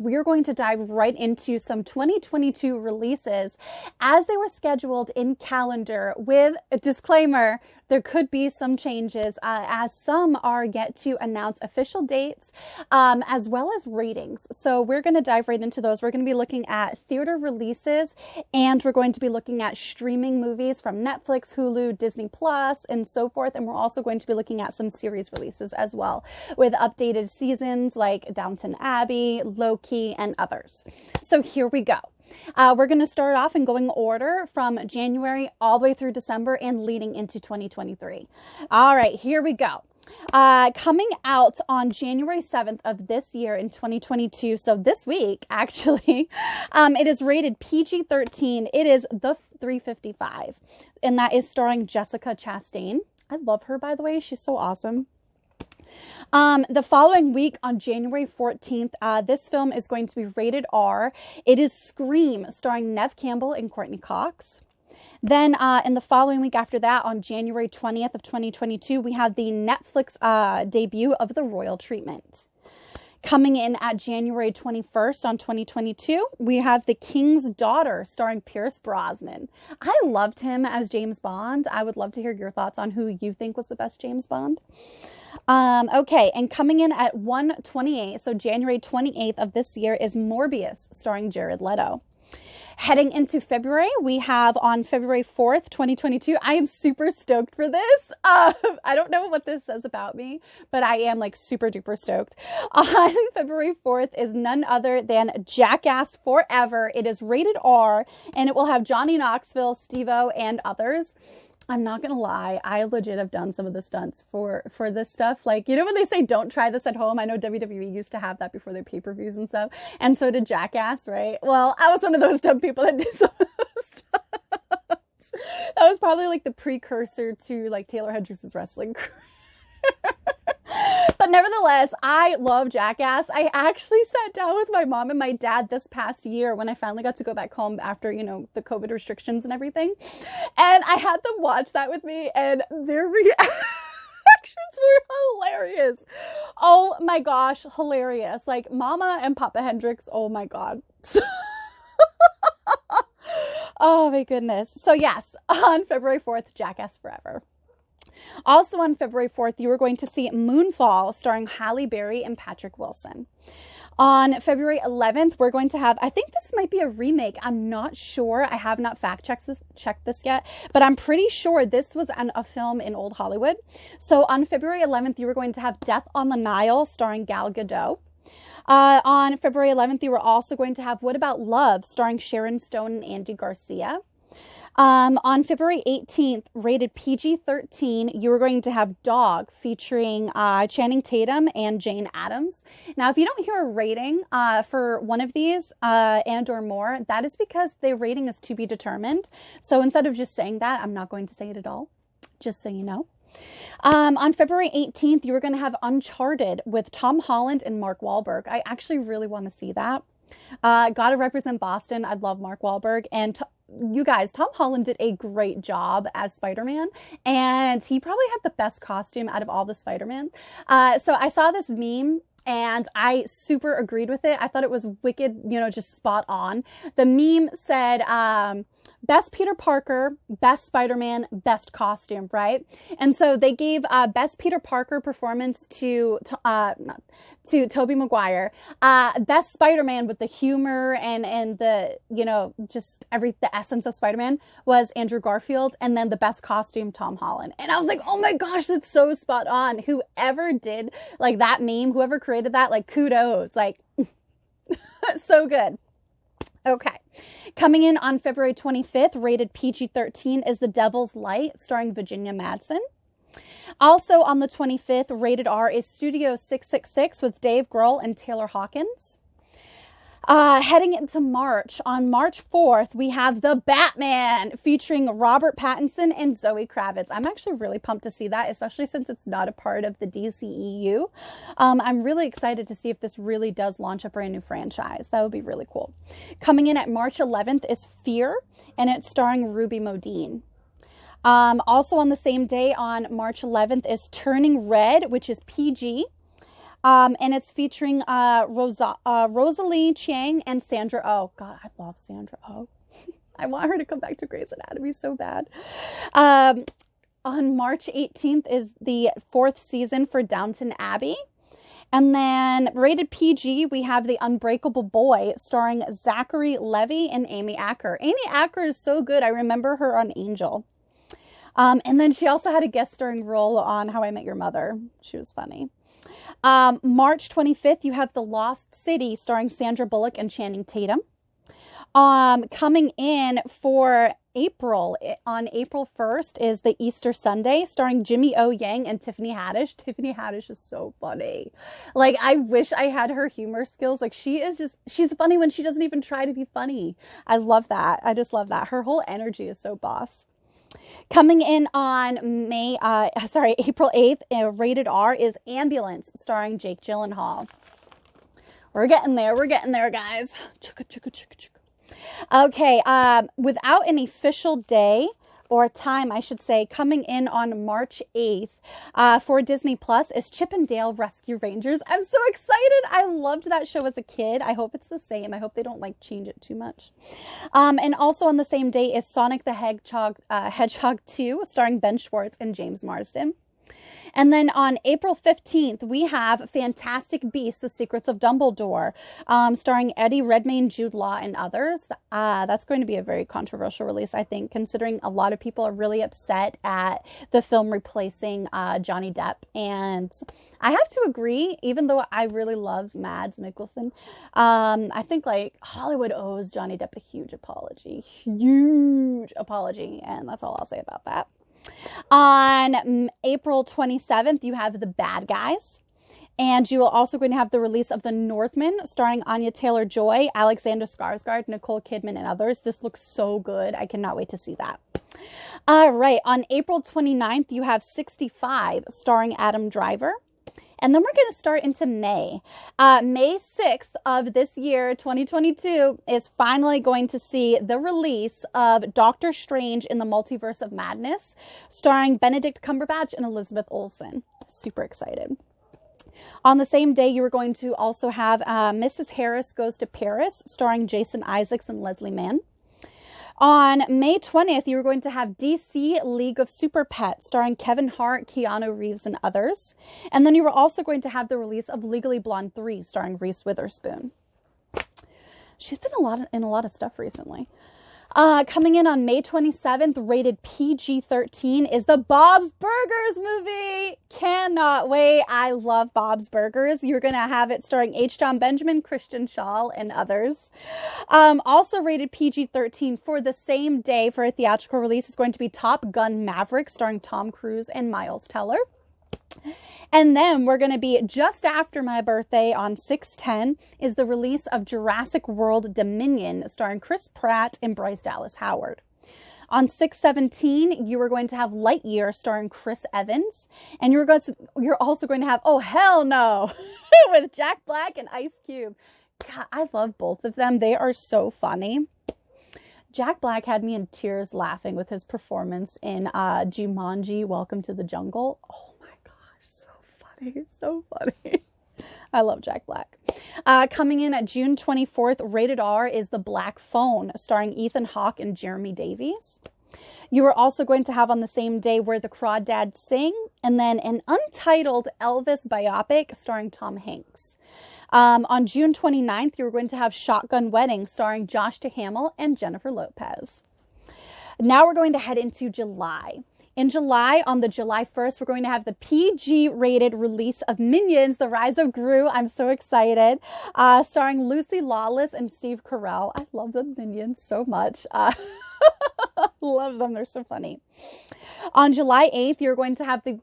we are going to dive right into some 2022 releases as they were scheduled in calendar, with a disclaimer: there could be some changes as some are yet to announce official dates, as well as ratings. So we're going to dive right into those. We're going to be looking at theater releases, and we're going to be looking at streaming movies from Netflix, Hulu, Disney Plus, and so forth. And we're also going to be looking at some series releases as well, with updated seasons like Downton Abbey, Loki, and others. So here we go. We're going to start off in going order from January all the way through December and leading into 2023. All right, here we go. Coming out on January 7th of this year in 2022, so this week, actually, it is rated PG-13. It is The 355, and that is starring Jessica Chastain. I love her, by the way. She's so awesome. The following week on January 14th, this film is going to be rated R. It is Scream, starring Neve Campbell and Courtney Cox. Then in the following week after that, on January 20th of 2022, we have the Netflix debut of The Royal Treatment. Coming in at January 21st on 2022, we have The King's Daughter, starring Pierce Brosnan. I loved him as James Bond. I would love to hear your thoughts on who you think was the best James Bond. Okay, and coming in at 1/28, so January 28th of this year, is Morbius, starring Jared Leto. Heading into February, we have on February 4th, 2022, I am super stoked for this. I don't know what this says about me, but I am like super duper stoked. On February 4th is none other than Jackass Forever. It is rated R, and it will have Johnny Knoxville, Steve-O, and others. I'm not going to lie. I legit have done some of the stunts for this stuff. Like, you know, when they say don't try this at home, I know WWE used to have that before their pay-per-views and stuff. And so did Jackass, right? Well, I was one of those dumb people that did some of those stunts. That was probably like the precursor to like Taeler Hendrix's wrestling career. But nevertheless, I love Jackass. I actually sat down with my mom and my dad this past year when I finally got to go back home after, you know, the COVID restrictions and everything. And I had them watch that with me, and their reactions were hilarious. Oh my gosh, hilarious. Like Mama and Papa Hendrix, oh my God. Oh my goodness. So yes, on February 4th, Jackass Forever. Also on February 4th, you are going to see Moonfall, starring Halle Berry and Patrick Wilson. On February 11th, we're going to have, I think this might be a remake. I'm not sure. I have not fact-checked this yet, but I'm pretty sure this was a film in Old Hollywood. So on February 11th, you are going to have Death on the Nile, starring Gal Gadot. On February 11th, you are also going to have What About Love, starring Sharon Stone and Andy Garcia. On February 18th, rated PG-13, you are going to have Dog, featuring Channing Tatum and Jane Addams. Now, if you don't hear a rating for one of these and or more, that is because the rating is to be determined. So instead of just saying that, I'm not going to say it at all, just so you know. On February 18th, you are going to have Uncharted with Tom Holland and Mark Wahlberg. I actually really want to see that. Gotta represent Boston. I love Mark Wahlberg, and you guys, Tom Holland did a great job as Spider-Man, and he probably had the best costume out of all the Spider-Man. So I saw this meme, and I super agreed with it. I thought it was wicked, you know, just spot on. The meme said, best Peter Parker, best Spider-Man, best costume, right? And so they gave best Peter Parker performance to Tobey Maguire, best Spider-Man with the humor and the, you know, just the essence of Spider-Man was Andrew Garfield, and then the best costume, Tom Holland. And I was like, oh my gosh, that's so spot on. Whoever did like that meme, whoever created that, like kudos, like so good. Okay. Coming in on February 25th, rated PG-13, is The Devil's Light, starring Virginia Madsen. Also on the 25th, rated R, is Studio 666 with Dave Grohl and Taylor Hawkins. Heading into March, on March 4th, we have The Batman, featuring Robert Pattinson and Zoe Kravitz. I'm actually really pumped to see that, especially since it's not a part of the DCEU. I'm really excited to see if this really does launch a brand new franchise. That would be really cool. Coming in at March 11th is Fear, and it's starring Ruby Modine. Also on the same day, on March 11th, is Turning Red, which is PG. And it's featuring Rosalie Chiang and Sandra Oh. God, I love Sandra Oh. I want her to come back to Grey's Anatomy so bad. On March 18th is the 4th season for Downton Abbey. And then rated PG, we have The Unbreakable Boy, starring Zachary Levi and Amy Acker. Amy Acker is so good. I remember her on Angel. And then she also had a guest starring role on How I Met Your Mother. She was funny. March 25th, you have The Lost City, starring Sandra Bullock and Channing Tatum. Coming in for April, on April 1st is The Easter Sunday, starring Jimmy O. Yang and Tiffany Haddish. Tiffany Haddish is so funny. Like, I wish I had her humor skills. Like, she's funny when she doesn't even try to be funny. I love that. I just love that. Her whole energy is so boss. Coming in on April 8th, rated R, is Ambulance, starring Jake Gyllenhaal. We're getting there. We're getting there, guys. Chugga, chugga, chugga, chugga. Okay, without an official day or time, I should say, coming in on March 8th for Disney Plus is Chip and Dale Rescue Rangers. I'm so excited. I loved that show as a kid. I hope it's the same. I hope they don't like change it too much. And also on the same day is Sonic the Hedgehog 2, starring Ben Schwartz and James Marsden. And then on April 15th, we have Fantastic Beasts, The Secrets of Dumbledore, starring Eddie Redmayne, Jude Law, and others. That's going to be a very controversial release, I think, considering a lot of people are really upset at the film replacing Johnny Depp. And I have to agree, even though I really loved Mads Mikkelsen, I think, like, Hollywood owes Johnny Depp a huge apology. And that's all I'll say about that. On April 27th, you have The Bad Guys. And you are also going to have the release of The Northman, starring Anya Taylor-Joy, Alexander Skarsgård, Nicole Kidman, and others. This looks so good. I cannot wait to see that. All right. On April 29th, you have 65, starring Adam Driver. And then we're going to start into May. May 6th of this year, 2022, is finally going to see the release of Doctor Strange in the Multiverse of Madness, starring Benedict Cumberbatch and Elizabeth Olsen. Super excited. On the same day, you are going to also have Mrs. Harris Goes to Paris, starring Jason Isaacs and Leslie Mann. On May 20th, you are going to have DC League of Super Pets, starring Kevin Hart, Keanu Reeves, and others. And then you are also going to have the release of Legally Blonde 3, starring Reese Witherspoon. She's been in a lot of stuff recently. Coming in on May 27th, rated PG-13, is the Bob's Burgers movie. Cannot wait. I love Bob's Burgers. You're going to have it starring H. John Benjamin, Christian Shaw, and others. Also rated PG-13 for the same day for a theatrical release is going to be Top Gun Maverick, starring Tom Cruise and Miles Teller. And then we're going to be just after my birthday on 6/10 is the release of Jurassic World Dominion, starring Chris Pratt and Bryce Dallas Howard. On 6/17, you are going to have Lightyear, starring Chris Evans. And you're also going to have Oh Hell No with Jack Black and Ice Cube. God, I love both of them. They are so funny. Jack Black had me in tears laughing with his performance in Jumanji, Welcome to the Jungle. Oh my gosh, so funny, so funny. I love Jack Black. Coming in at June 24th, rated R, is The Black Phone, starring Ethan Hawke and Jeremy Davies. You are also going to have on the same day Where the Crawdads Sing, and then an untitled Elvis biopic starring Tom Hanks. On June 29th, you're going to have Shotgun Wedding, starring Josh Duhamel and Jennifer Lopez. Now we're going to head into July. In July, on the July 1st, we're going to have the PG-rated release of Minions, The Rise of Gru. I'm so excited. Starring Lucy Lawless and Steve Carell. I love the Minions so much. Love them. They're so funny. On July 8th, you're going to have the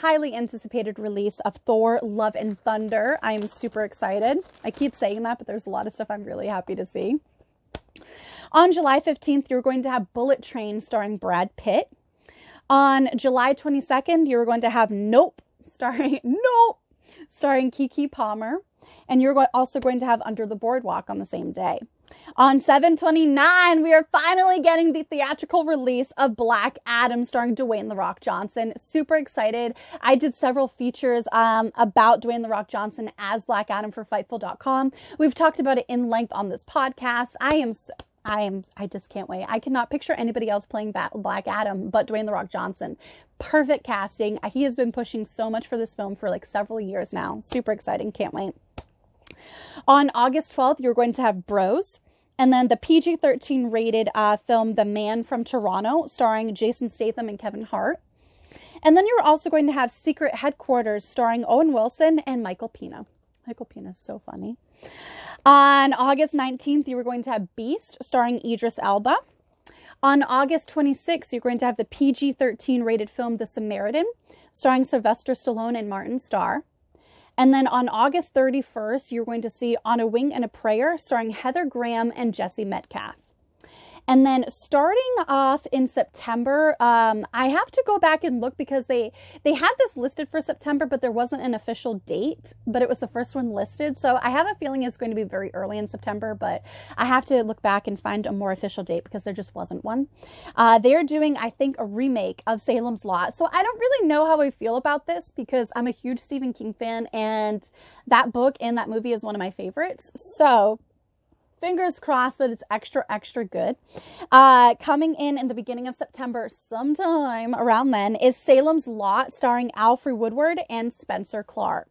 highly anticipated release of Thor, Love and Thunder. I am super excited. I keep saying that, but there's a lot of stuff I'm really happy to see. On July 15th, you're going to have Bullet Train, starring Brad Pitt. On July 22nd, you're going to have Nope, starring Keke Palmer. And you're also going to have Under the Boardwalk on the same day. On 7/29, we are finally getting the theatrical release of Black Adam starring Dwayne "The Rock" Johnson. Super excited. I did several features about Dwayne "The Rock" Johnson as Black Adam for Fightful.com. We've talked about it in length on this podcast. I just can't wait. I cannot picture anybody else playing Black Adam but Dwayne "The Rock" Johnson. Perfect casting. He has been pushing so much for this film for like several years now. Super exciting. Can't wait. On August 12th, you're going to have Bros. And then the PG-13 rated film The Man from Toronto, starring Jason Statham and Kevin Hart. And then you're also going to have Secret Headquarters, starring Owen Wilson and Michael Pena. Michael Pena is so funny. On August 19th, you were going to have Beast, starring Idris Elba. On August 26th, you're going to have the PG-13 rated film The Samaritan, starring Sylvester Stallone and Martin Starr. And then on August 31st, you're going to see On a Wing and a Prayer, starring Heather Graham and Jesse Metcalfe. And then starting off in September, I have to go back and look because they had this listed for September, but there wasn't an official date, but it was the first one listed. So I have a feeling it's going to be very early in September, but I have to look back and find a more official date because there just wasn't one. They're doing, I think, a remake of Salem's Lot. So I don't really know how I feel about this because I'm a huge Stephen King fan and that book and that movie is one of my favorites. So fingers crossed that it's extra, extra good. Coming in the beginning of September, sometime around then, is Salem's Lot, starring Alfre Woodward and Spencer Clark.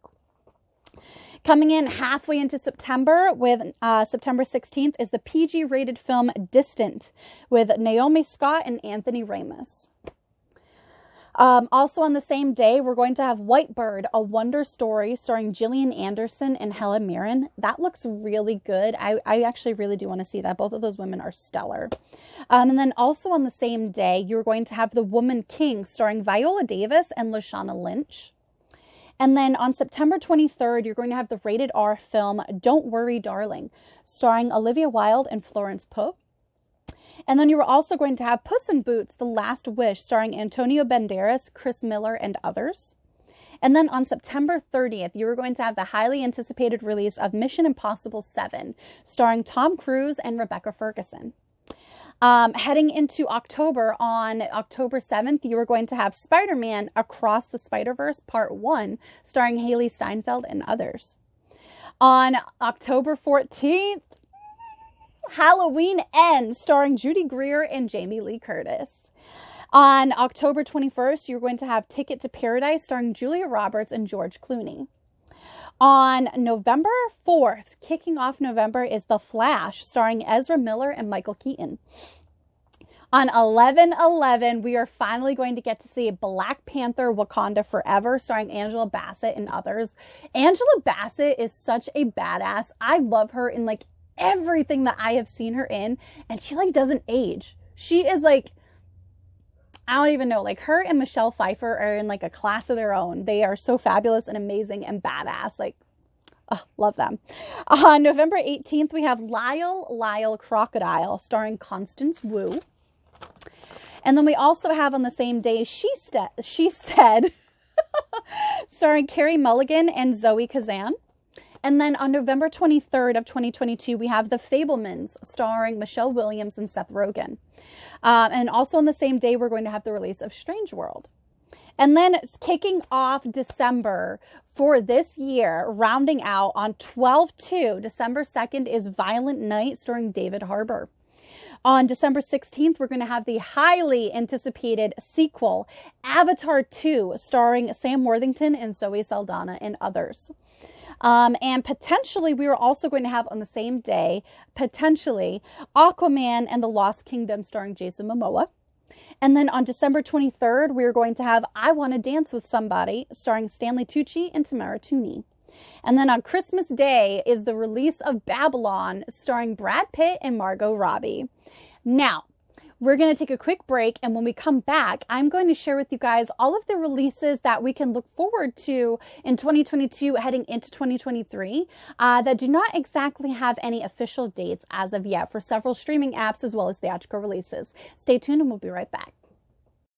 Coming in halfway into September, with September 16th, is the PG-rated film Distant, with Naomi Scott and Anthony Ramos. Also on the same day, we're going to have White Bird, A Wonder Story, starring Gillian Anderson and Helen Mirren. That looks really good. I actually really do want to see that. Both of those women are stellar. And then also on the same day, you're going to have The Woman King, starring Viola Davis and Lashana Lynch. And then on September 23rd, you're going to have the rated R film Don't Worry, Darling, starring Olivia Wilde and Florence Pugh. And then you were also going to have Puss in Boots, The Last Wish, starring Antonio Banderas, Chris Miller, and others. And then on September 30th, you were going to have the highly anticipated release of Mission Impossible 7, starring Tom Cruise and Rebecca Ferguson. Heading into October, on October 7th, you were going to have Spider-Man Across the Spider-Verse Part 1, starring Haley Steinfeld and others. On October 14th, Halloween Ends, starring Judy Greer and Jamie Lee Curtis. On October 21st, you're going to have Ticket to Paradise, starring Julia Roberts and George Clooney. On November 4th, kicking off November, is The Flash, starring Ezra Miller and Michael Keaton. On 11/11, we are finally going to get to see Black Panther Wakanda Forever, starring Angela Bassett and others. Angela Bassett is such a badass. I love her in like everything that I have seen her in, and she like doesn't age. She is like, I don't even know, like her and Michelle Pfeiffer are in like a class of their own. They are so fabulous and amazing and badass. Like, oh, love them. On November 18th, we have Lyle Crocodile, starring Constance Wu. And then we also have on the same day She Said, starring Carey Mulligan and Zoe Kazan. And then on November 23rd of 2022, we have The Fabelmans, starring Michelle Williams and Seth Rogen. And also on the same day, we're going to have the release of Strange World. And then kicking off December for this year, rounding out on 12/2, December 2nd, is Violent Night, starring David Harbour. On December 16th, we're going to have the highly anticipated sequel, Avatar 2, starring Sam Worthington and Zoe Saldana and others. And potentially, we are also going to have on the same day, potentially, Aquaman and the Lost Kingdom, starring Jason Momoa. And then on December 23rd, we are going to have I Want to Dance with Somebody, starring Stanley Tucci and Tamara Tooney. And then on Christmas Day is the release of Babylon, starring Brad Pitt and Margot Robbie. Now, we're going to take a quick break, and when we come back, I'm going to share with you guys all of the releases that we can look forward to in 2022 heading into 2023 that do not exactly have any official dates as of yet for several streaming apps as well as theatrical releases. Stay tuned and we'll be right back.